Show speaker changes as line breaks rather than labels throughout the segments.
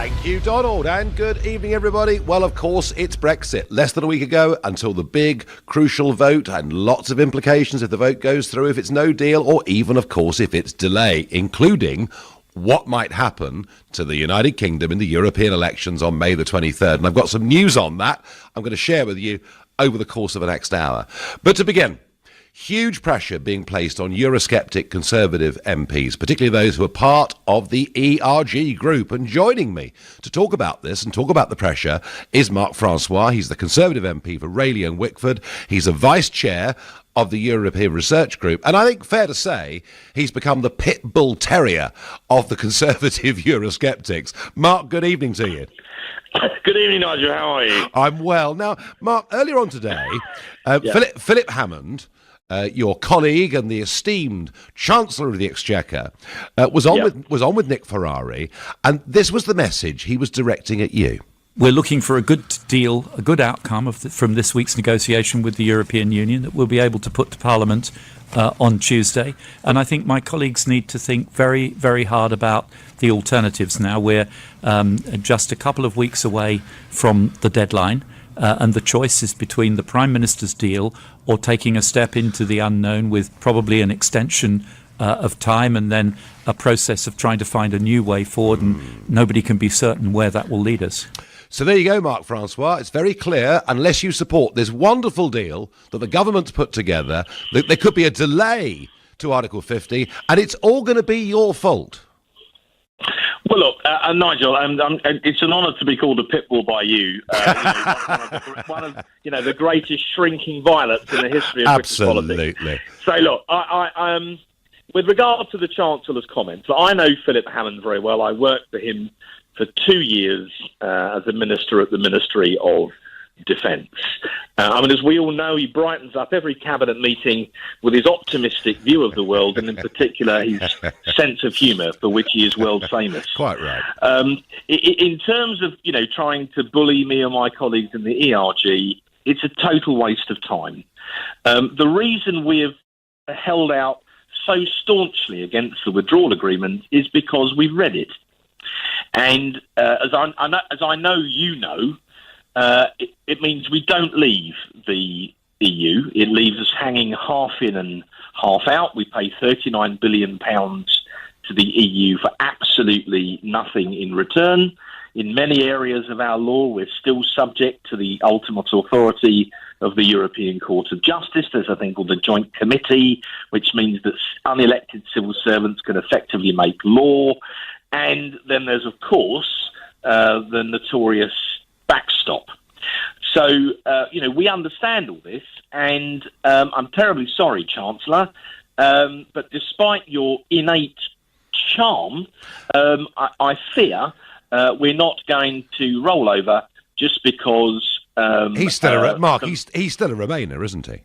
Thank you, Donald, and good evening, everybody. Well, of course, it's Brexit. Less than a week ago until the big, crucial vote, and lots of implications if the vote goes through, if it's no deal, or even, of course, if it's delay, including what might happen to the United Kingdom in the European elections on May the 23rd. And I've got some news on that I'm going to share with you over the course of the next hour. But to begin, huge pressure being placed on Eurosceptic Conservative MPs, particularly those who are part of the ERG group. And joining me to talk about this and talk about the pressure is Mark Francois. He's the Conservative MP for Rayleigh and Wickford. He's a vice chair of the European Research Group. And I think fair to say he's become the pit bull terrier of the Conservative Eurosceptics. Mark, good evening to you.
Good evening, Nigel. How are you?
I'm well. Now, Mark, earlier on today, Philip Hammond, your colleague and the esteemed Chancellor of the Exchequer, was on with Nick Ferrari, and this was the message he was directing at you.
We're looking for a good deal, a good outcome from this week's negotiation with the European Union that we'll be able to put to Parliament on Tuesday. And I think my colleagues need to think very, very hard about the alternatives now. We're just a couple of weeks away from the deadline. And the choice is between the Prime Minister's deal or taking a step into the unknown with probably an extension of time and then a process of trying to find a new way forward, and nobody can be certain where that will lead us.
So there you go, Mark Francois. It's very clear, unless you support this wonderful deal that the government's put together, that there could be a delay to Article 50, and it's all going to be your fault.
Well, look, Nigel, it's an honour to be called a pit bull by you. One of the greatest shrinking violets in the history of British politics.
Absolutely.
So, look, I with regard to the Chancellor's comments, I know Philip Hammond very well. I worked for him for 2 years as a minister at the Ministry of Defence. As we all know, he brightens up every cabinet meeting with his optimistic view of the world, and in particular his sense of humour, for which he is world famous.
Quite right.
In terms of trying to bully me or my colleagues in the ERG, it's a total waste of time. The reason we have held out so staunchly against the withdrawal agreement is because we've read it, and as I know you know. It means we don't leave the EU. It leaves us hanging half in and half out. We pay £39 billion to the EU for absolutely nothing in return. In many areas of our law, we're still subject to the ultimate authority of the European Court of Justice. There's a thing called the Joint Committee, which means that unelected civil servants can effectively make law. And then there's, of course, the notorious backstop. So, we understand all this, and I'm terribly sorry, Chancellor, but despite your innate charm, I fear we're not going to roll over just because...
he's still Mark, he's still a Remainer, isn't he?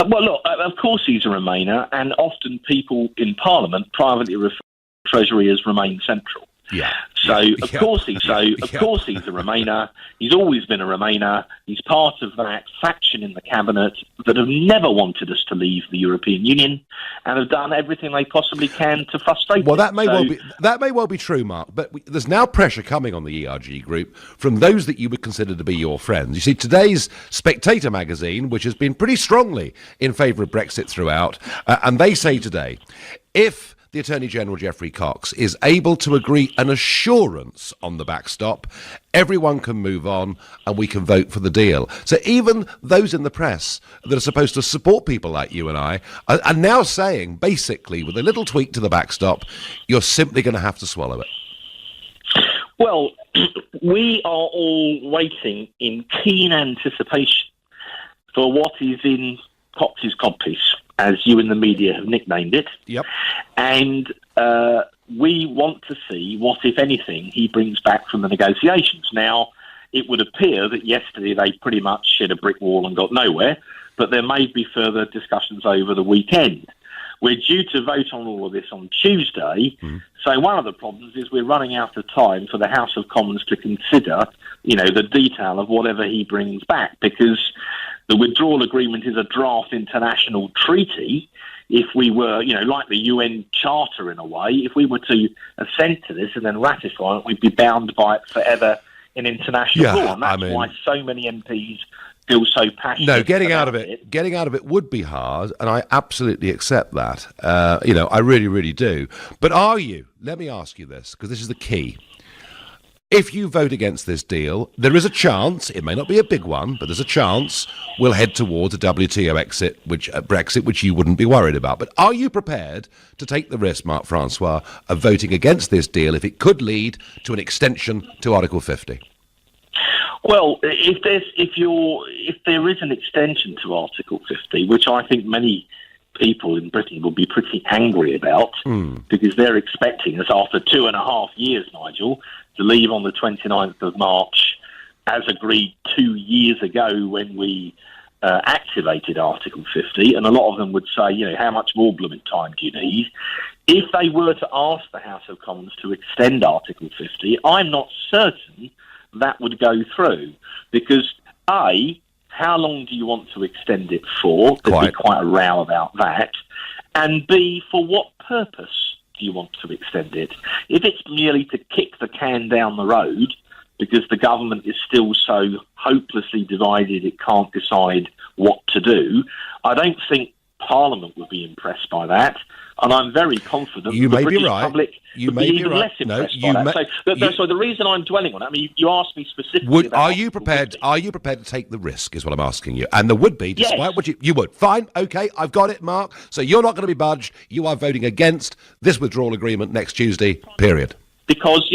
Well, look, of course he's a Remainer, and often people in Parliament privately refer to the Treasury as Remain Central.
Yeah.
So of course he's a Remainer. He's always been a Remainer. He's part of that faction in the cabinet that have never wanted us to leave the European Union and have done everything they possibly can to frustrate
Well,
it.
that may well be true, Mark. But there's now pressure coming on the ERG group from those that you would consider to be your friends. You see, today's Spectator magazine, which has been pretty strongly in favour of Brexit throughout, and they say today, if the Attorney General, Geoffrey Cox, is able to agree an assurance on the backstop, everyone can move on and we can vote for the deal. So even those in the press that are supposed to support people like you and I are now saying, basically, with a little tweak to the backstop, you're simply going to have to swallow it.
Well, we are all waiting in keen anticipation for what is in Cox's codpiece, as you in the media have nicknamed it.
Yep.
And we want to see what, if anything, he brings back from the negotiations. Now, it would appear that yesterday they pretty much hit a brick wall and got nowhere, but there may be further discussions over the weekend. We're due to vote on all of this on Tuesday, so one of the problems is we're running out of time for the House of Commons to consider, the detail of whatever he brings back, because the withdrawal agreement is a draft international treaty. if we were, like the UN Charter in a way, if we were to assent to this and then ratify it, we'd be bound by it forever in international law. And that's why so many MPs feel so passionate.
No, getting out of it would be hard, and I absolutely accept that. I really, really do. But let me ask you this, because this is the key. If you vote against this deal, there is a chance, it may not be a big one, but there's a chance we'll head towards a WTO exit, Brexit, which you wouldn't be worried about. But are you prepared to take the risk, Marc Francois, of voting against this deal if it could lead to an extension to Article 50?
Well, if there is an extension to Article 50, which I think many people in Britain will be pretty angry about, because they're expecting us after 2.5 years, Nigel, to leave on the 29th of March, as agreed 2 years ago when we activated Article 50, and a lot of them would say, how much more blooming time do you need? If they were to ask the House of Commons to extend Article 50, I'm not certain that would go through, because A, how long do you want to extend it for? There'd be quite a row about that. And B, for what purpose do you want to extend it? If it's merely to kick the can down the road because the government is still so hopelessly divided it can't decide what to do, I don't think Parliament would be impressed by that. And I'm very confident
the British
public would be even less impressed by that. So the reason I'm dwelling on it, you asked me specifically
are you prepared to take the risk, is what I'm asking you? And there would be, despite what you would. Fine, okay, I've got it, Mark. So you're not going to be budged. You are voting against this withdrawal agreement next Tuesday, period.
Because,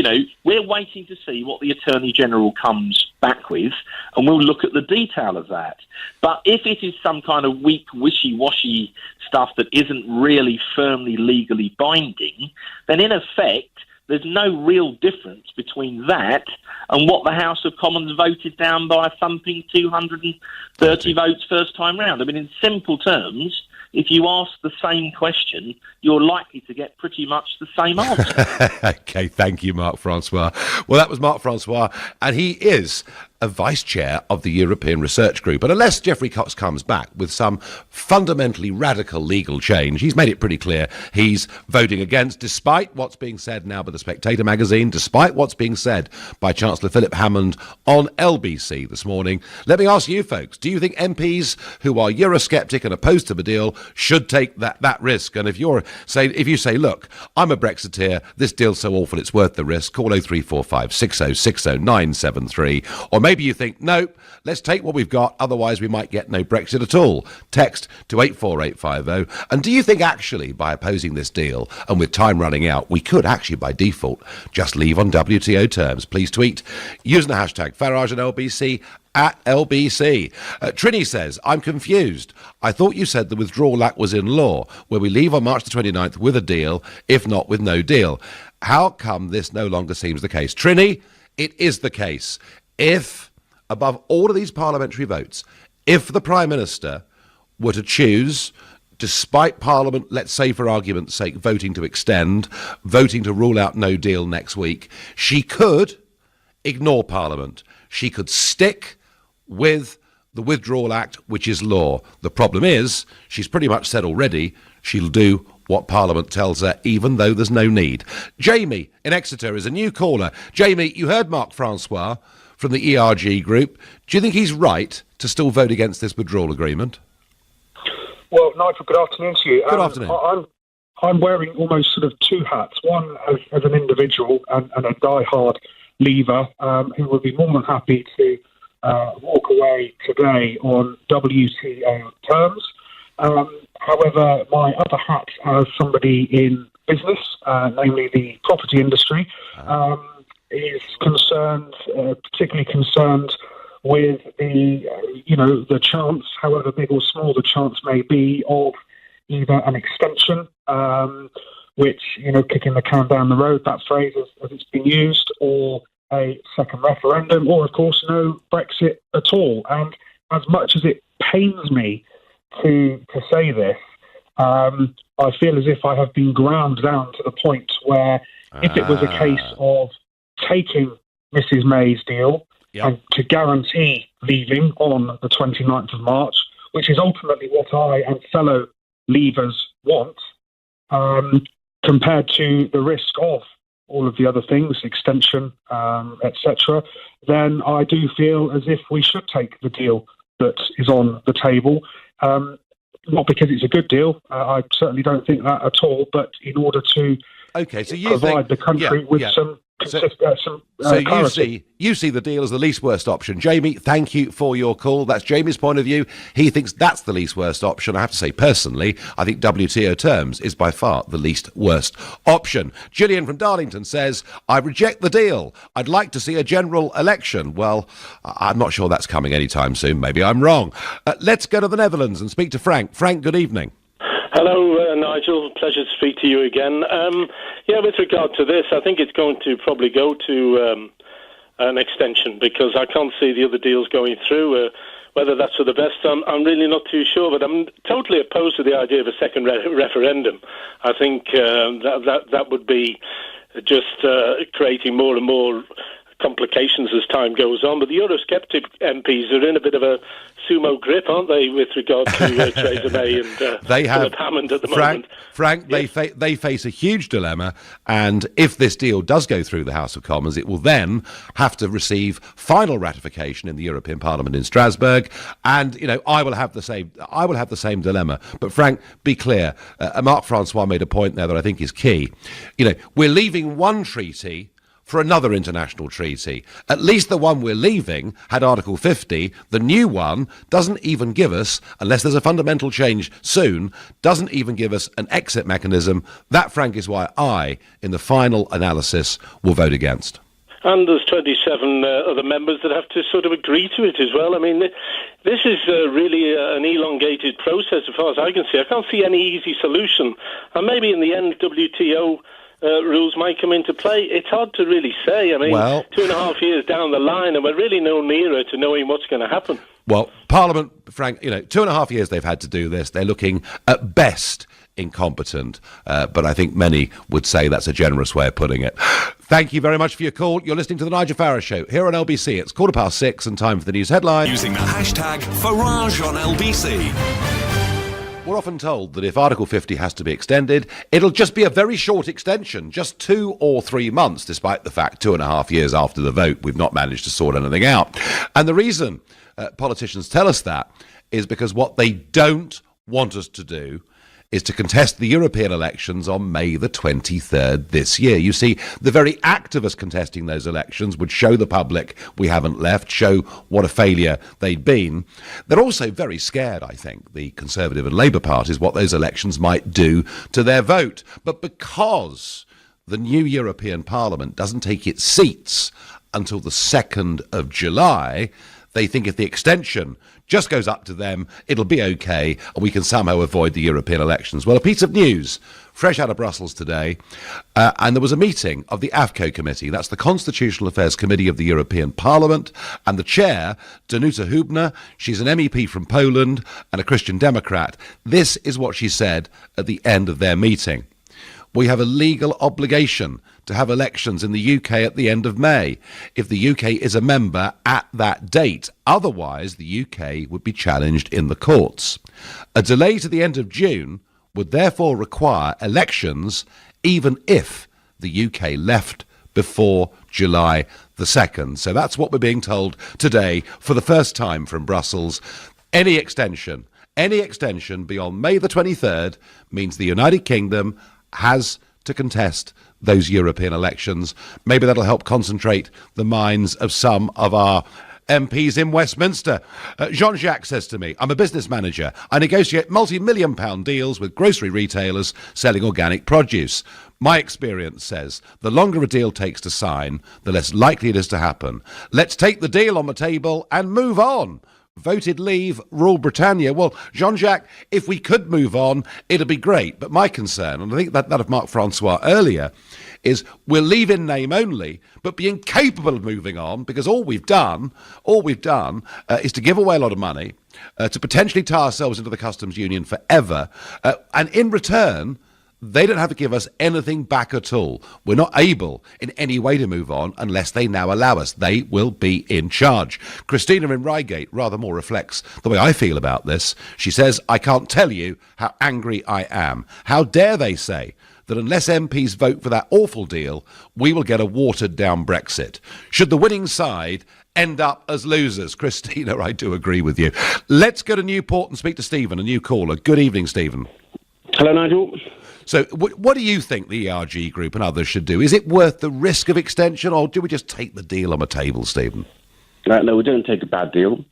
we're waiting to see what the Attorney General comes back with, and we'll look at the detail of that. But if it is some kind of weak, wishy-washy stuff that isn't really firmly legally binding, then in effect, there's no real difference between that and what the House of Commons voted down by a thumping 230 votes first time round. In simple terms, if you ask the same question, you're likely to get pretty much the same answer.
Okay, thank you, Marc Francois. Well, that was Marc Francois, and he is a vice chair of the European Research Group. And unless Geoffrey Cox comes back with some fundamentally radical legal change, he's made it pretty clear he's voting against, despite what's being said now by the Spectator magazine, despite what's being said by Chancellor Philip Hammond on LBC this morning. Let me ask you folks, do you think MPs who are Eurosceptic and opposed to the deal should take that risk? And if you say, look, I'm a Brexiteer, this deal's so awful it's worth the risk, call 0345 6060 973. Or maybe you think, no, let's take what we've got, otherwise we might get no Brexit at all. Text to 84850. And do you think actually by opposing this deal and with time running out, we could actually by default just leave on WTO terms? Please tweet using the hashtag Farage and LBC at LBC. Trini says, I'm confused. I thought you said the Withdrawal Act was in law, where we leave on March the 29th with a deal, if not with no deal. How come this no longer seems the case? Trini, it is the case. If, above all of these parliamentary votes, if the Prime Minister were to choose, despite Parliament, let's say for argument's sake, voting to extend, voting to rule out no deal next week, she could ignore Parliament. She could stick with the Withdrawal Act, which is law. The problem is, she's pretty much said already, she'll do what Parliament tells her, even though there's no need. Jamie in Exeter is a new caller. Jamie, you heard Marc Francois from the ERG group. Do you think he's right to still vote against this withdrawal agreement?
Well, Nigel, good afternoon to you.
Good afternoon.
I'm wearing almost sort of two hats. One as an individual and a die-hard leaver who would be more than happy to walk away today on WTO terms. However, my other hat as somebody in business, namely the property industry, is concerned, particularly concerned with the chance, however big or small the chance may be, of either an extension, which, kicking the can down the road, that phrase as it's been used, or a second referendum, or of course no Brexit at all. And as much as it pains me to say this, I feel as if I have been ground down to the point where if it was a case of taking Mrs May's deal and to guarantee leaving on the 29th of March, which is ultimately what I and fellow leavers want, compared to the risk of all of the other things, extension, etc., then I do feel as if we should take the deal that is on the table. Not because it's a good deal, I certainly don't think that at all, but in order to provide the country with some clarity.
You see the deal as the least worst option. Jamie, thank you for your call. That's Jamie's point of view. He thinks that's the least worst option. I have to say, personally, I think WTO terms is by far the least worst option. Gillian from Darlington says, I reject the deal. I'd like to see a general election. Well, I'm not sure that's coming anytime soon. Maybe I'm wrong. Let's go to the Netherlands and speak to Frank. Frank, good evening.
Hello, Nigel. Pleasure to speak to you again. With regard to this, I think it's going to probably go to an extension because I can't see the other deals going through. Whether that's for the best, I'm really not too sure. But I'm totally opposed to the idea of a second referendum. I think that would be just creating more and more complications as time goes on. But the Eurosceptic MPs are in a bit of a sumo grip, aren't they, with regard to Theresa May and
they have,
Philip Hammond at the moment?
Frank, yes. They face a huge dilemma, and if this deal does go through the House of Commons, it will then have to receive final ratification in the European Parliament in Strasbourg, and I will have the same dilemma. But Frank, be clear. Marc Francois made a point there that I think is key. We're leaving one treaty for another international treaty. At least the one we're leaving had Article 50. The new one doesn't even give us, unless there's a fundamental change soon, doesn't even give us an exit mechanism. That, Frank, is why I, in the final analysis, will vote against.
And there's 27 other members that have to sort of agree to it as well. I mean, this is really an elongated process as far as I can see. I can't see any easy solution. And maybe in the end, WTO rules might come into play. It's hard to really say. I mean, 2.5 years down the line, and we're really no nearer to knowing what's going to happen.
Well, Parliament, Frank, 2.5 years they've had to do this. They're looking at best incompetent, but I think many would say that's a generous way of putting it. Thank you very much for your call. You're listening to The Nigel Farage Show here on LBC. It's 6:15 and time for the news headline.
Using the hashtag Farage on LBC.
We're often told that if Article 50 has to be extended, it'll just be a very short extension, just 2 or 3 months, despite the fact 2.5 years after the vote we've not managed to sort anything out. And the reason politicians tell us that is because what they don't want us to do is to contest the European elections on May the 23rd this year. You see, the very act of us contesting those elections would show the public we haven't left, show what a failure they'd been. They're also very scared, I think, the Conservative and Labour parties, what those elections might do to their vote. But because the new European Parliament doesn't take its seats until the 2nd of July, they think if the extension just goes up to them, it'll be okay, and we can somehow avoid the European elections. Well, a piece of news, fresh out of Brussels today, and there was a meeting of the AFCO committee, that's the Constitutional Affairs Committee of the European Parliament, and the chair, Danuta Hübner, she's an MEP from Poland and a Christian Democrat. This is what she said at the end of their meeting. We have a legal obligation to have elections in the UK at the end of May, if the UK is a member at that date. Otherwise, the UK would be challenged in the courts. A delay to the end of June would therefore require elections, even if the UK left before July the 2nd. So that's what we're being told today for the first time from Brussels. Any extension beyond May the 23rd means the United Kingdom has to contest those European elections. Maybe that'll help concentrate the minds of some of our MPs in Westminster. Jean-Jacques says to me, I'm a business manager. I negotiate multi-million pound deals with grocery retailers selling organic produce. My experience says the longer a deal takes to sign, the less likely it is to happen. Let's take the deal on the table and move on. Voted leave, rule Britannia. Well, Jean-Jacques, if we could move on, it'd be great. But my concern, and I think that of Marc Francois earlier, is we'll leave in name only, but be incapable of moving on, because all we've done is to give away a lot of money, to potentially tie ourselves into the customs union forever, and in return, They don't have to give us anything back at all. We're not able in any way to move on unless they now allow us. They will be in charge. Christina in Reigate rather more reflects the way I feel about this. She says, I can't tell you how angry I am. How dare they say that unless MPs vote for that awful deal, we will get a watered-down Brexit. Should the winning side end up as losers? Christina, I do agree with you. Let's go to Newport and speak to Stephen, a new caller. Good evening, Stephen.
Hello, Nigel.
So what do you think the ERG group and others should do? Is it worth the risk of extension, or do we just take the deal on the table, Stephen?
No, we don't take a bad deal.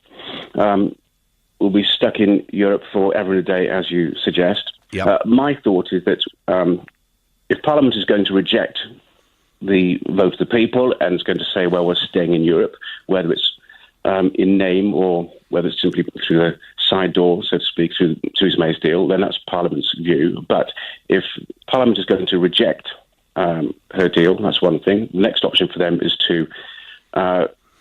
We'll be stuck in Europe forever and a day, as you suggest.
Yep.
My thought is that if Parliament is going to reject the vote of the people and is going to say, well, we're staying in Europe, whether it's in name or whether it's simply through the side door, so to speak, through Theresa May's deal, then that's Parliament's view. But if Parliament is going to reject her deal, that's one thing. The next option for them is to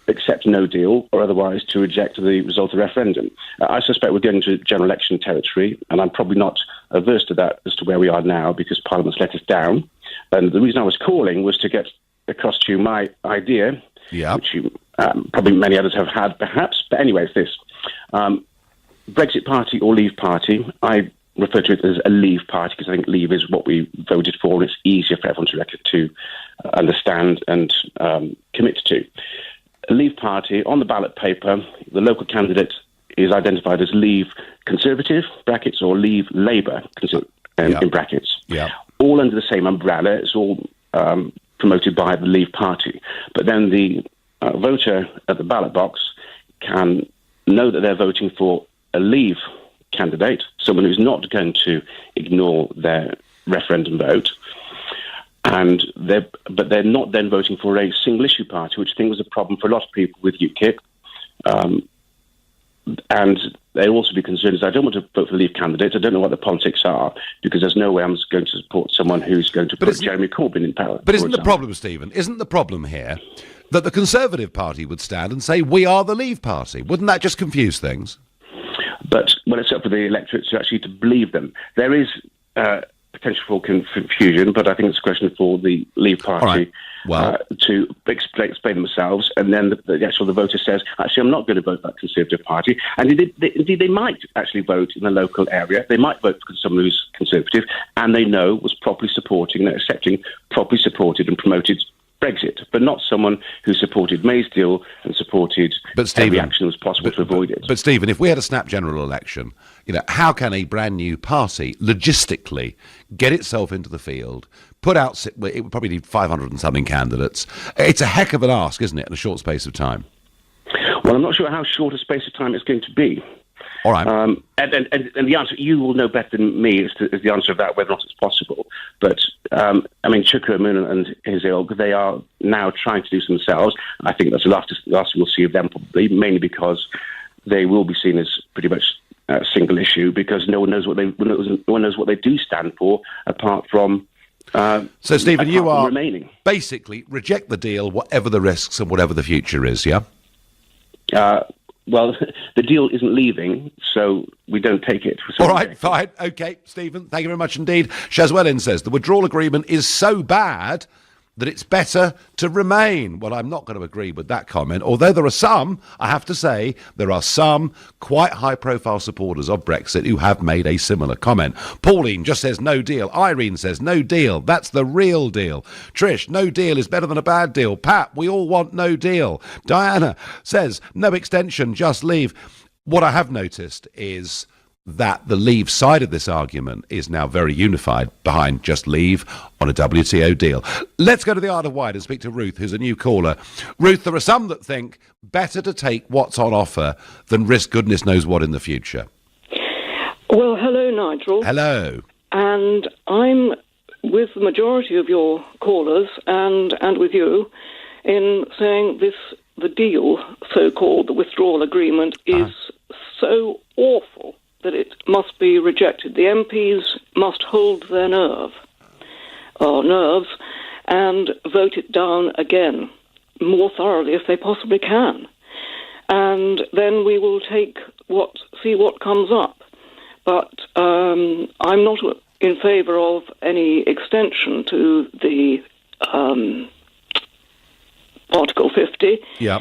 accept no deal, or otherwise to reject the result of the referendum. I suspect we're going to general election territory, and I'm probably not averse to that as to where we are now, because Parliament's let us down. And the reason I was calling was to get across to you my idea, which you, probably many others have had perhaps, but anyway, it's this. Brexit Party or Leave Party, I refer to it as a Leave Party because I think Leave is what we voted for, and it's easier for everyone to understand and commit to. A Leave Party, on the ballot paper, the local candidate is identified as Leave Conservative, brackets, or Leave Labour, in brackets.
Yeah.
All under the same umbrella. It's all promoted by the Leave Party. But then the voter at the ballot box can know that they're voting for a Leave candidate, someone who's not going to ignore their referendum vote, but they're not then voting for a single issue party, which I think was a problem for a lot of people with UKIP. And they'll also be concerned is I don't want to vote for the Leave candidate. I don't know what the politics are, because there's no way I'm going to support someone who's going to put Jeremy Corbyn in power.
But isn't the problem, Stephen, isn't the problem here that the Conservative Party would stand and say, we are the Leave Party? Wouldn't that just confuse things?
But it's up to the electorate to actually to believe them. There is potential for confusion, but I think it's a question for the Leave Party to explain themselves, and then the voter says, actually, I'm not going to vote for that Conservative Party. And indeed, they might actually vote in the local area. They might vote for someone who's Conservative, and they know was properly supporting and accepting, properly supported and promoted Brexit, but not someone who supported May's deal and supported every action that was possible to avoid it.
But Stephen, if we had a snap general election, how can a brand new party logistically get itself into the field, put out, it would probably need 500 and something candidates. It's a heck of an ask, isn't it, in a short space of time?
Well, I'm not sure how short a space of time it's going to be.
All right.
And the answer, you will know better than me, is the answer of that, whether or not it's possible. But, Chukwuemeka and his ilk, they are now trying to do this themselves. I think that's the last we'll see of them, probably, mainly because they will be seen as pretty much a single issue, because no one knows what they do stand for, apart from...
so, Stephen, you are
remaining.
Basically reject the deal, whatever the risks and whatever the future is, yeah?
Well, the deal isn't leaving, so we don't take it.
All right, fine. OK, Stephen, thank you very much indeed. Shazwellin says the withdrawal agreement is so bad that it's better to remain. Well, I'm not going to agree with that comment, although there are some, I have to say, there are some quite high-profile supporters of Brexit who have made a similar comment. Pauline just says no deal. Irene says no deal. That's the real deal. Trish, no deal is better than a bad deal. Pat, we all want no deal. Diana says no extension, just leave. What I have noticed is that the Leave side of this argument is now very unified behind just leave on a WTO deal. Let's go to the Isle of Wight and speak to Ruth, who's a new caller. Ruth, there are some that think better to take what's on offer than risk goodness knows what in the future.
Well, hello, Nigel.
Hello.
And I'm with the majority of your callers and with you in saying the deal, so-called, the withdrawal agreement, is so awful that it must be rejected. The MPs must hold their nerves, and vote it down again, more thoroughly if they possibly can. And then we will see what comes up. But I'm not in favour of any extension to the Article 50.
Yeah.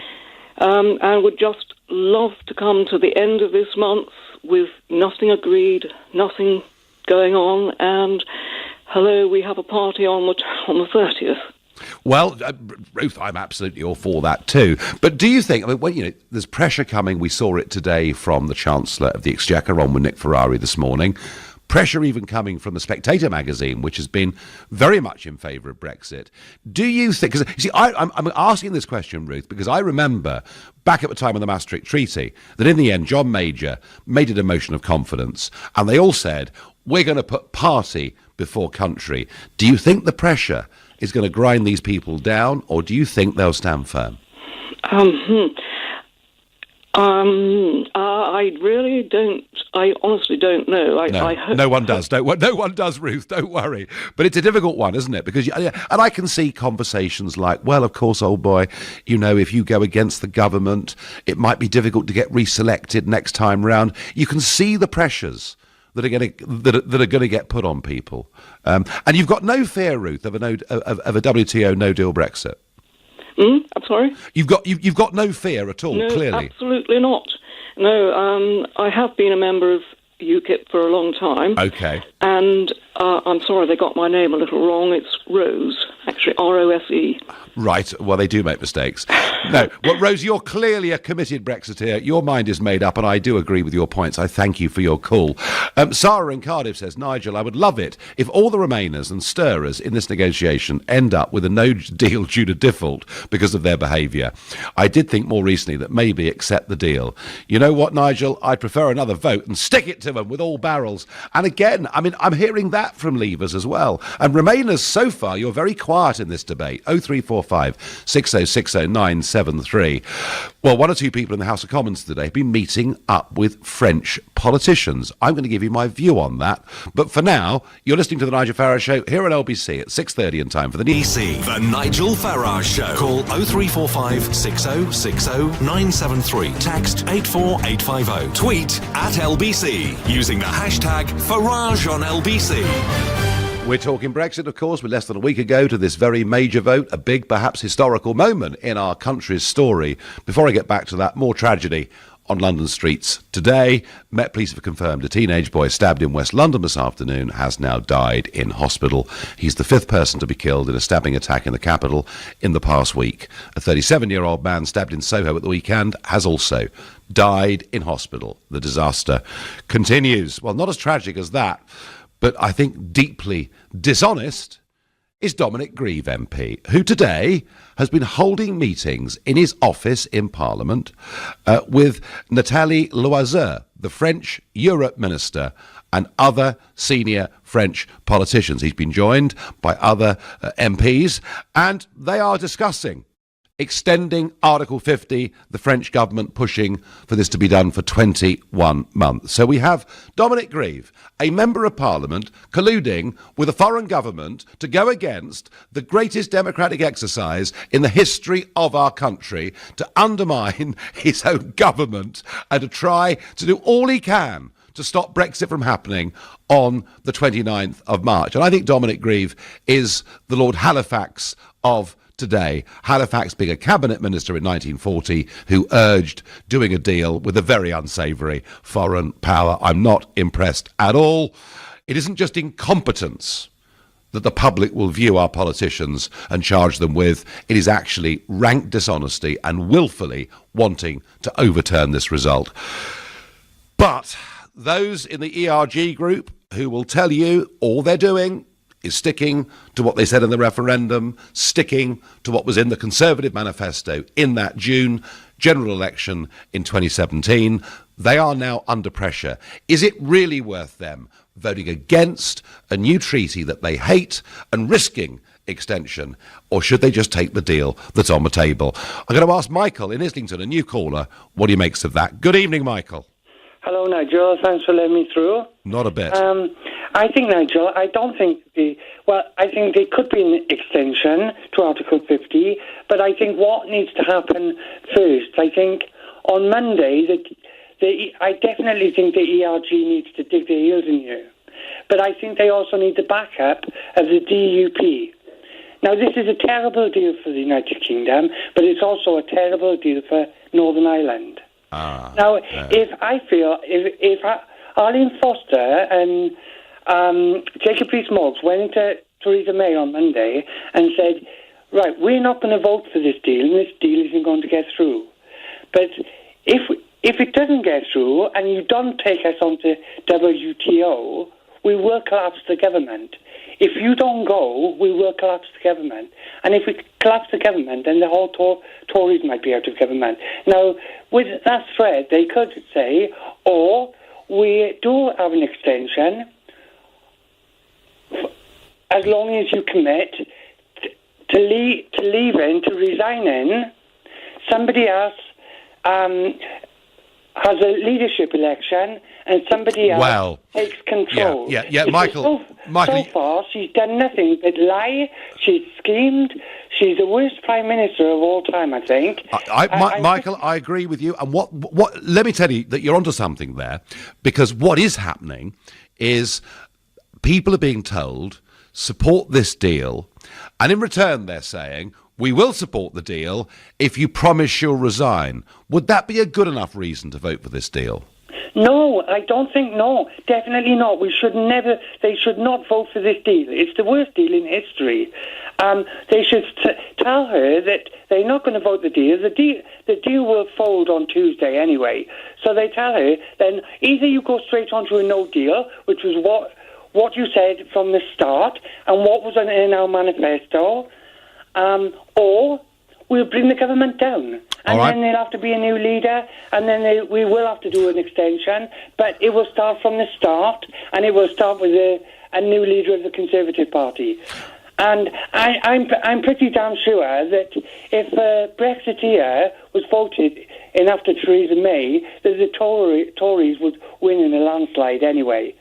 And would just love to come to the end of this month with nothing agreed, nothing going on, and hello, we have a party on the 30th.
Well, Ruth, I'm absolutely all for that too. But do you think, there's pressure coming. We saw it today from the Chancellor of the Exchequer on with Nick Ferrari this morning. Pressure even coming from the Spectator magazine, which has been very much in favour of Brexit. Do you think... Because, you see, I'm asking this question, Ruth, because I remember back at the time of the Maastricht Treaty that in the end, John Major made it a motion of confidence, and they all said, we're going to put party before country. Do you think the pressure is going to grind these people down, or do you think they'll stand firm? I really don't. I honestly don't know. I hope, no one does. No one does, Ruth. Don't worry. But it's a difficult one, isn't it? Because and I can see conversations like, well, of course, old boy, if you go against the government, it might be difficult to get reselected next time round. You can see the pressures that are going to get put on people, and you've got no fear, Ruth, of a WTO no deal Brexit.
I'm sorry?
You've got no fear at all,
no,
clearly.
Absolutely not. No, I have been a member of UKIP for a long time.
Okay.
And I'm sorry they got my name a little wrong. It's Rose, actually, Rose.
Right. Well, they do make mistakes. No. Well, Rose, you're clearly a committed Brexiteer. Your mind is made up, and I do agree with your points. I thank you for your call. Sarah in Cardiff says, Nigel, I would love it if all the Remainers and stirrers in this negotiation end up with a no deal due to default because of their behaviour. I did think more recently that maybe accept the deal. You know what, Nigel? I'd prefer another vote and stick it to them with all barrels. And again, I'm hearing that from Leavers as well. And Remainers, so far, you're very quiet in this debate. 0345 6060 973. Well, one or two people in the House of Commons today have been meeting up with French politicians. I'm going to give you my view on that. But for now, you're listening to The Nigel Farage Show here on LBC at 6:30 in time for the
EC. The Nigel Farage Show. Call 0345 6060 973. Text 84850. Tweet at LBC using the hashtag Farage on LBC.
We're talking Brexit, of course, with less than a week ago to this very major vote, a big, perhaps historical moment in our country's story. Before I get back to that, more tragedy on London streets today. Met Police have confirmed a teenage boy stabbed in West London this afternoon has now died in hospital. He's the fifth person to be killed in a stabbing attack in the capital in the past week. A 37-year-old man stabbed in Soho at the weekend has also died in hospital. The disaster continues. Well, not as tragic as that, but I think deeply dishonest is Dominic Grieve MP, who today has been holding meetings in his office in Parliament with Nathalie Loiseau, the French Europe Minister, and other senior French politicians. He's been joined by other MPs, and they are discussing extending Article 50, the French government pushing for this to be done for 21 months. So we have Dominic Grieve, a member of Parliament, colluding with a foreign government to go against the greatest democratic exercise in the history of our country, to undermine his own government and to try to do all he can to stop Brexit from happening on the 29th of March. And I think Dominic Grieve is the Lord Halifax of today, Halifax being a cabinet minister in 1940 who urged doing a deal with a very unsavoury foreign power. I'm not impressed at all. It isn't just incompetence that the public will view our politicians and charge them with. It is actually rank dishonesty and willfully wanting to overturn this result. But those in the ERG group who will tell you all they're doing is sticking to what they said in the referendum, sticking to what was in the Conservative manifesto in that June general election in 2017. They are now under pressure. Is it really worth them voting against a new treaty that they hate and risking extension, or should they just take the deal that's on the table? I'm going to ask Michael in Islington, a new caller, what he makes of that. Good evening, Michael.
Hello, Nigel. Thanks for letting me through.
Not a bit.
I think, Nigel, I think there could be an extension to Article 50, but I think what needs to happen first, I think on Monday, I definitely think the ERG needs to dig their heels in here. but I think they also need the backup of the DUP. Now, this is a terrible deal for the United Kingdom, but it's also a terrible deal for Northern Ireland. If Arlene Foster and Jacob Rees-Mogg went into Theresa May on Monday and said, right, we're not going to vote for this deal, and this deal isn't going to get through. But if it doesn't get through and you don't take us onto WTO, we will collapse the government. If you don't go, we will collapse the government. And if we collapse the government, then the whole Tories might be out of government. Now, with that threat, they could say, or we do have an extension, as long as you commit to leaving, to resigning, somebody else has a leadership election and somebody else takes control.
Yeah, Michael.
So far, she's done nothing but lie. She's schemed. She's the worst Prime Minister of all time, I think.
Michael, I agree with you. And what? Let me tell you that you're onto something there, because what is happening is people are being told, support this deal, and in return they're saying, we will support the deal if you promise you'll resign. Would that be a good enough reason to vote for this deal?
No, I don't think, no. Definitely not. They should not vote for this deal. It's the worst deal in history. They should tell her that they're not going to vote the deal. The deal will fold on Tuesday anyway. So they tell her, then either you go straight onto a no deal, which was what you said from the start and what was in our manifesto, or we'll bring the government down. And then there'll have to be a new leader, and then we will have to do an extension, but it will start from the start, and it will start with a new leader of the Conservative Party. And I'm pretty damn sure that if Brexiteer was voted in after Theresa May, that the Tories would win in a landslide anyway.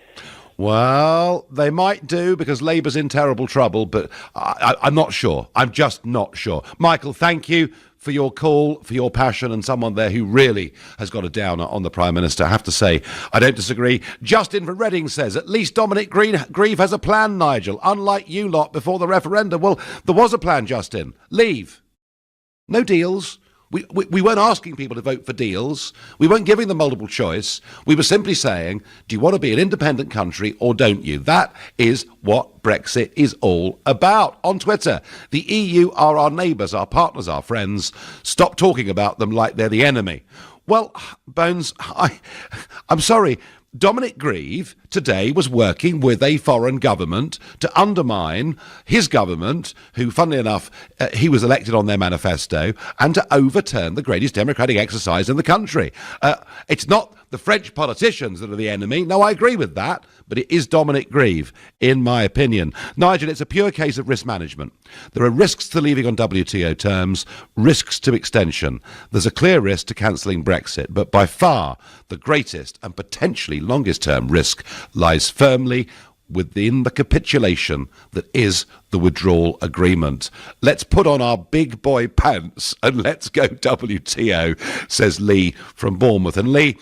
Well, they might do, because Labour's in terrible trouble, but I'm not sure. I'm just not sure. Michael, thank you for your call, for your passion, and someone there who really has got a downer on the Prime Minister. I have to say, I don't disagree. Justin from Reading says, at least Dominic Grieve has a plan, Nigel, unlike you lot before the referendum. Well, there was a plan, Justin. Leave. No deals. We weren't asking people to vote for deals. We weren't giving them multiple choice. We were simply saying, do you want to be an independent country or don't you? That is what Brexit is all about. On Twitter, the EU are our neighbours, our partners, our friends. Stop talking about them like they're the enemy. Well, Bones, I'm sorry. Dominic Grieve today was working with a foreign government to undermine his government, who, funnily enough, he was elected on their manifesto, and to overturn the greatest democratic exercise in the country. It's not the French politicians that are the enemy. No, I agree with that, but it is Dominic Grieve, in my opinion. Nigel, it's a pure case of risk management. There are risks to leaving on WTO terms, risks to extension. There's a clear risk to cancelling Brexit, but by far the greatest and potentially longest-term risk lies firmly within the capitulation that is the withdrawal agreement. Let's put on our big boy pants and let's go WTO, says Lee from Bournemouth. And Lee,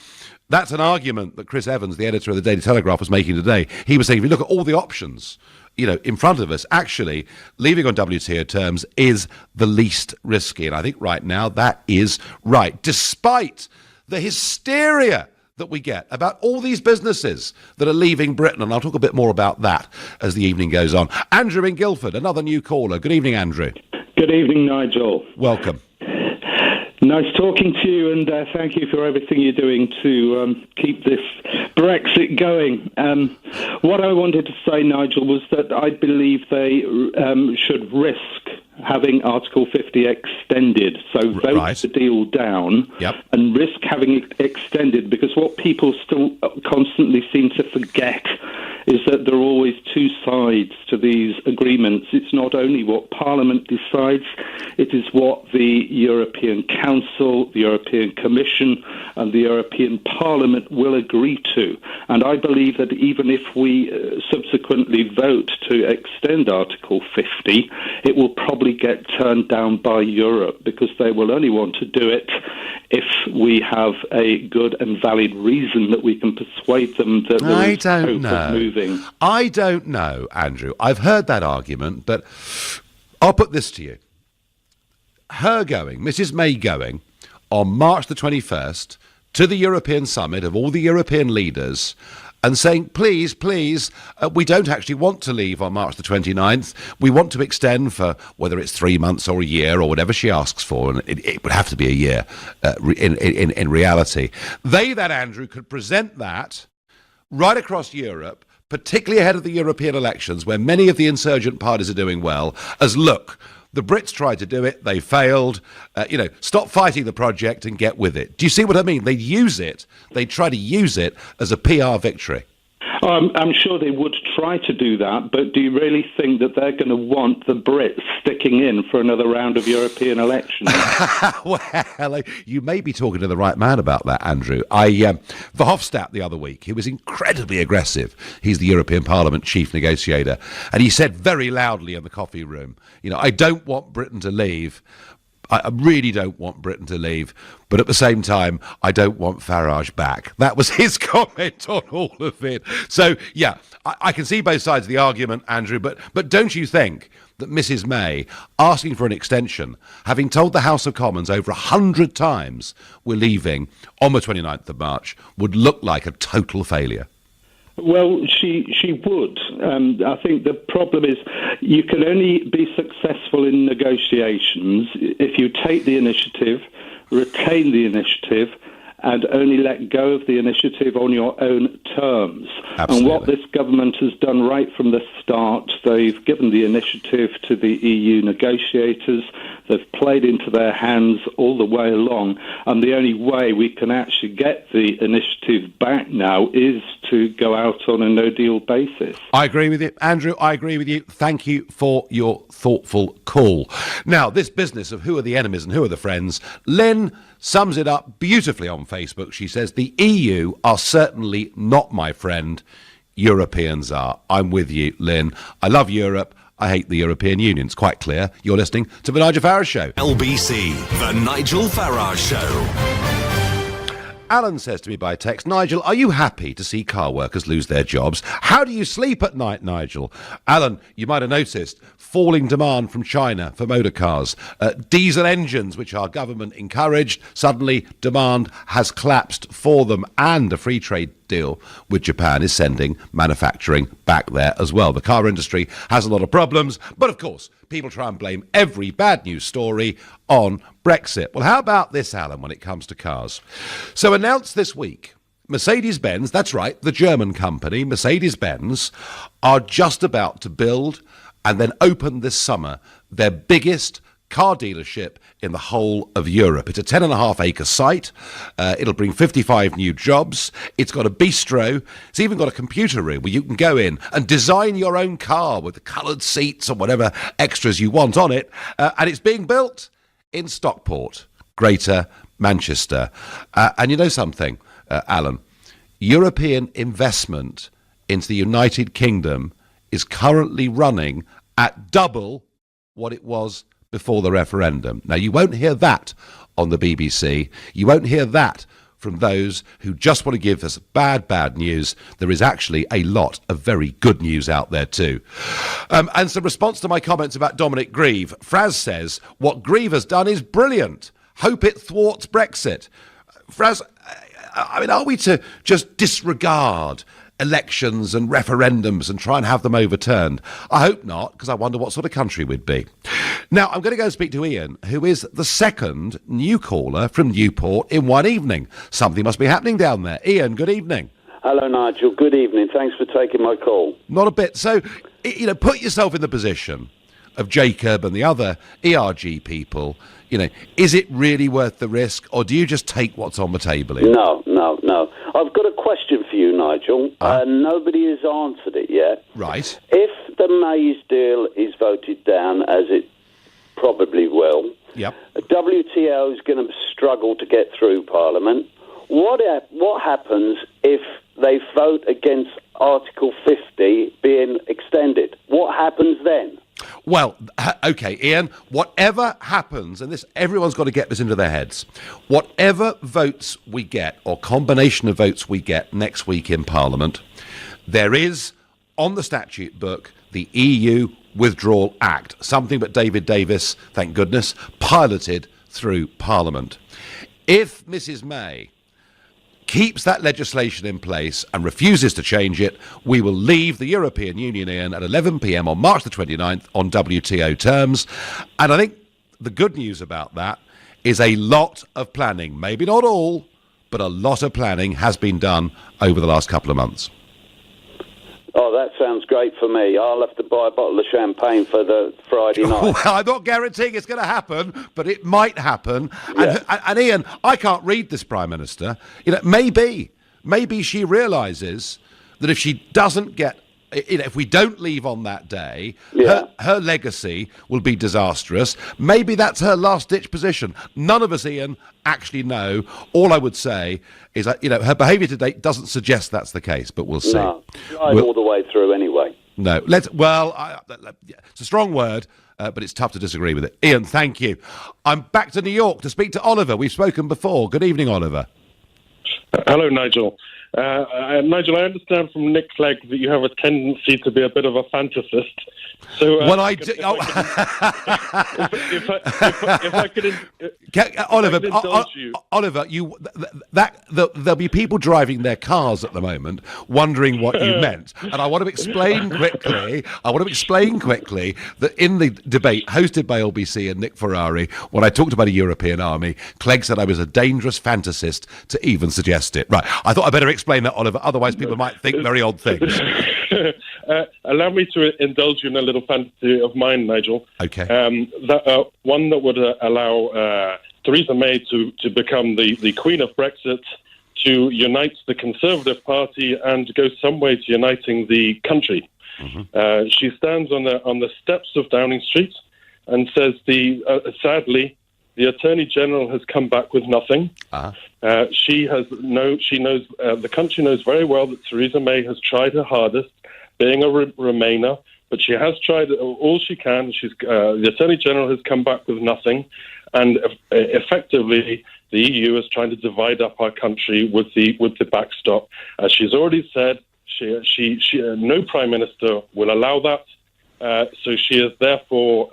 that's an argument that Chris Evans, the editor of the Daily Telegraph, was making today. He was saying, if you look at all the options, in front of us, actually, leaving on WTO terms is the least risky. And I think right now that is right, despite the hysteria that we get about all these businesses that are leaving Britain. And I'll talk a bit more about that as the evening goes on. Andrew in Guildford, another new caller. Good evening, Andrew.
Good evening, Nigel.
Welcome.
Nice talking to you, and thank you for everything you're doing to keep this Brexit going. What I wanted to say, Nigel, was that I believe they should risk having Article 50 extended, so vote the deal down and risk having it extended, because what people still constantly seem to forget is that there are always two sides to these agreements. It's not only what Parliament decides, it is what the European Council, the European Commission and the European Parliament will agree to. And I believe that even if we subsequently vote to extend Article 50, it will probably get turned down by Europe, because they will only want to do it if we have a good and valid reason that we can persuade them that there is hope of moving losing?
I don't know, Andrew. I've heard that argument, but I'll put this to you. Her going, Mrs May going, on March the 21st to the European summit of all the European leaders and saying, please, we don't actually want to leave on March the 29th. We want to extend for whether it's 3 months or a year or whatever she asks for, and it would have to be a year in reality. They, that Andrew, could present that right across Europe, particularly ahead of the European elections, where many of the insurgent parties are doing well, as look, the Brits tried to do it, they failed, stop fighting the project and get with it. Do you see what I mean? They'd try to use it as a PR victory.
I'm sure they would try to do that, but do you really think that they're going to want the Brits sticking in for another round of European elections?
Well, you may be talking to the right man about that, Andrew. Verhofstadt the other week, he was incredibly aggressive. He's the European Parliament chief negotiator, and he said very loudly in the coffee room, I don't want Britain to leave. I really don't want Britain to leave, but at the same time, I don't want Farage back. That was his comment on all of it. So, yeah, I can see both sides of the argument, Andrew, but don't you think that Mrs May, asking for an extension, having told the House of Commons over 100 times we're leaving on the 29th of March, would look like a total failure?
Well, she would. I think the problem is you can only be successful in negotiations if you take the initiative, retain the initiative, and only let go of the initiative on your own terms.
Absolutely.
And what this government has done right from the start, they've given the initiative to the EU negotiators. They've played into their hands all the way along. And the only way we can actually get the initiative back now is to go out on a no-deal basis.
I agree with you. Andrew, I agree with you. Thank you for your thoughtful call. Now, this business of who are the enemies and who are the friends, Lynn sums it up beautifully on Facebook. She says, the EU are certainly not my friend. Europeans are. I'm with you, Lynn. I love Europe. I hate the European Union. It's quite clear. You're listening to The Nigel Farage Show.
LBC, The Nigel Farage Show.
Alan says to me by text, Nigel, are you happy to see car workers lose their jobs? How do you sleep at night, Nigel? Alan, you might have noticed falling demand from China for motor cars. Diesel engines, which our government encouraged, suddenly demand has collapsed for them, and a free trade deal with Japan is sending manufacturing back there as well. The car industry has a lot of problems, but of course, people try and blame every bad news story on Brexit. Well, how about this, Alan, when it comes to cars? So announced this week, Mercedes-Benz, that's right, the German company, Mercedes-Benz, are just about to build and then open this summer their biggest car dealership in the whole of Europe. It's a 10.5-acre site. It'll bring 55 new jobs. It's got a bistro. It's even got a computer room where you can go in and design your own car with the coloured seats and whatever extras you want on it. And it's being built in Stockport, Greater Manchester. And you know something, Alan? European investment into the United Kingdom is currently running at double what it was before the referendum. Now, you won't hear that on the BBC. You won't hear that from those who just want to give us bad news. There is actually a lot of very good news out there too. And some response to my comments about Dominic Grieve. Fraz says, what Grieve has done is brilliant. Hope it thwarts Brexit. Fraz, I mean, are we to just disregard elections and referendums and try and have them overturned? I hope not, because I wonder what sort of country we'd be. Now, I'm going to go and speak to Ian, who is the second new caller from Newport in one evening. Something must be happening down there. Ian, good evening.
Hello, Nigel. Good evening. Thanks for taking my call.
Not a bit. So, put yourself in the position of Jacob and the other ERG people. Is it really worth the risk, or do you just take what's on the table here?
No. I've got a question for you, Nigel. Nobody has answered it yet.
Right.
If the May's deal is voted down, as it probably will,
yep,
WTO is going to struggle to get through Parliament. What happens if they vote against Article 50 being extended? What happens then?
Well, OK, Ian, whatever happens, and everyone's got to get this into their heads, whatever votes we get or combination of votes we get next week in Parliament, there is on the statute book the EU Withdrawal Act, something that David Davis, thank goodness, piloted through Parliament. If Mrs May keeps that legislation in place and refuses to change it, we will leave the European Union in at 11 p.m. on March the 29th on WTO terms. And I think the good news about that is a lot of planning, maybe not all, but a lot of planning has been done over the last couple of months.
Oh, that sounds great for me. I'll have to buy a bottle of champagne for the Friday night.
Well, I'm not guaranteeing it's going to happen, but it might happen.
Yeah.
And Ian, I can't read this Prime Minister. Maybe she realises that if she doesn't get, if we don't leave on that day, her legacy will be disastrous. Maybe that's her last-ditch position. None of us, Ian, actually know. All I would say is that, her behaviour to date doesn't suggest that's the case, but we'll see.
No, all the way through anyway.
No, it's a strong word, but it's tough to disagree with it. Ian, thank you. I'm back to New York to speak to Oliver. We've spoken before. Good evening, Oliver.
Hello, Nigel. Nigel, I understand from Nick Clegg that you have a tendency to be a bit of a fantasist. So,
well, I do.
If I could,
Oliver,
indulge you.
Oliver, there'll be people driving their cars at the moment wondering what you meant, and I want to explain quickly. That in the debate hosted by LBC and Nick Ferrari, when I talked about a European army, Clegg said I was a dangerous fantasist to even suggest it. Right, I thought I better explain that, Oliver. Otherwise, people might think very odd things.
Allow me to indulge you in a little fantasy of mine, Nigel.
Okay.
One that would allow Theresa May to become the Queen of Brexit, to unite the Conservative Party and go some way to uniting the country. Mm-hmm. She stands on the steps of Downing Street and says, sadly, the Attorney General has come back with nothing. Uh-huh. She knows the country knows very well that Theresa May has tried her hardest, being a Remainer, but she has tried all she can. The Attorney General has come back with nothing, and effectively the EU is trying to divide up our country with the backstop. As she's already said, she no Prime Minister will allow that. So she is therefore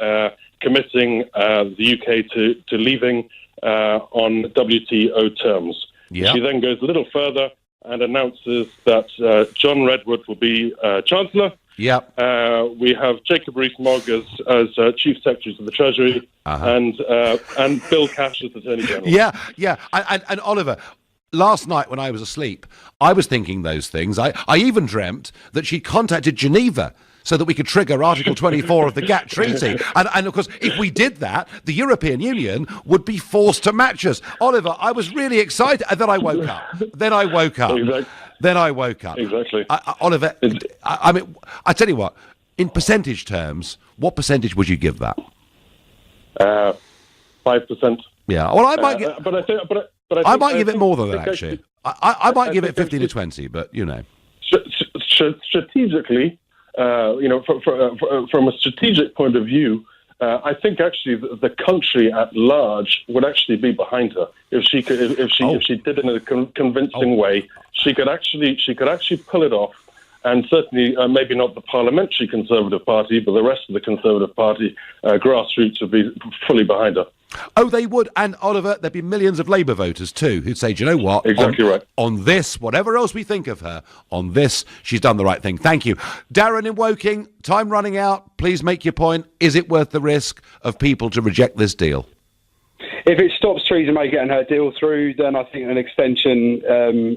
committing the UK to leaving on WTO terms. Yep. She then goes a little further and announces that John Redwood will be Chancellor.
Yep.
We have Jacob Rees-Mogg as Chief Secretary of the Treasury, uh-huh. and Bill Cash as Attorney General.
Yeah. And Oliver, last night when I was asleep, I was thinking those things. I even dreamt that she contacted Geneva so that we could trigger Article 24 of the GATT Treaty. And of course, if we did that, the European Union would be forced to match us. Oliver, I was really excited. And then I woke up.
Exactly.
Oliver, I mean, I tell you what, in percentage terms, what percentage would you give that?
5%.
Yeah. Well, I might give... I might give it more than that, actually. I might give it 15 to 20, but, you know.
Strategically... from a strategic point of view, I think actually the country at large would actually be behind her if she did it in a convincing way. She could actually pull it off, and certainly maybe not the parliamentary Conservative Party, but the rest of the Conservative Party grassroots would be fully behind her.
Oh, they would. And, Oliver, there'd be millions of Labour voters, too, who'd say, do you know what?
Exactly right.
On this, whatever else we think of her, on this, she's done the right thing. Thank you. Darren in Woking, time running out. Please make your point. Is it worth the risk of people to reject this deal?
If it stops Theresa May getting her deal through, then I think an extension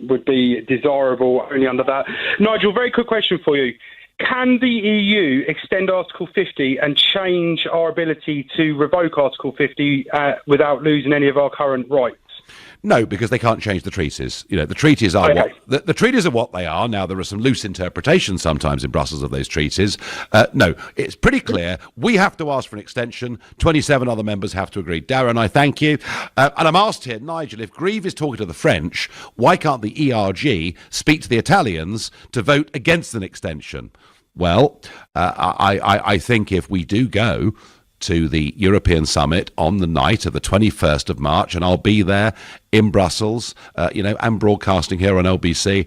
would be desirable only under that. Nigel, very quick question for you. Can the EU extend Article 50 and change our ability to revoke Article 50 without losing any of our current rights?
No, because they can't change the treaties. You know, the treaties are the treaties are what they are. Now, there are some loose interpretations sometimes in Brussels of those treaties. No, it's pretty clear. We have to ask for an extension. 27 other members have to agree. Darren, I thank you. And I'm asked here, Nigel, if Grieve is talking to the French, why can't the ERG speak to the Italians to vote against an extension? Well, I think if we do go to the European Summit on the night of the 21st of March, and I'll be there in Brussels, and broadcasting here on LBC.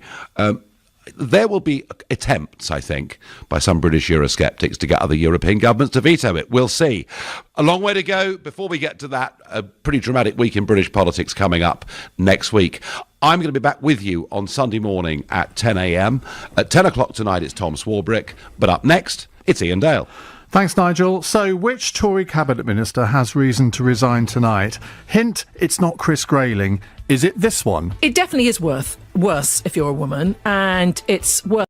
there will be attempts, I think, by some British Eurosceptics to get other European governments to veto it. We'll see. A long way to go. Before we get to that, a pretty dramatic week in British politics coming up next week. I'm going to be back with you on Sunday morning at 10 a.m. At 10 o'clock tonight, it's Tom Swarbrick. But up next, it's Ian Dale.
Thanks, Nigel. So, which Tory cabinet minister has reason to resign tonight? Hint, it's not Chris Grayling. Is it this one?
It definitely is worse if you're a woman, and it's worse.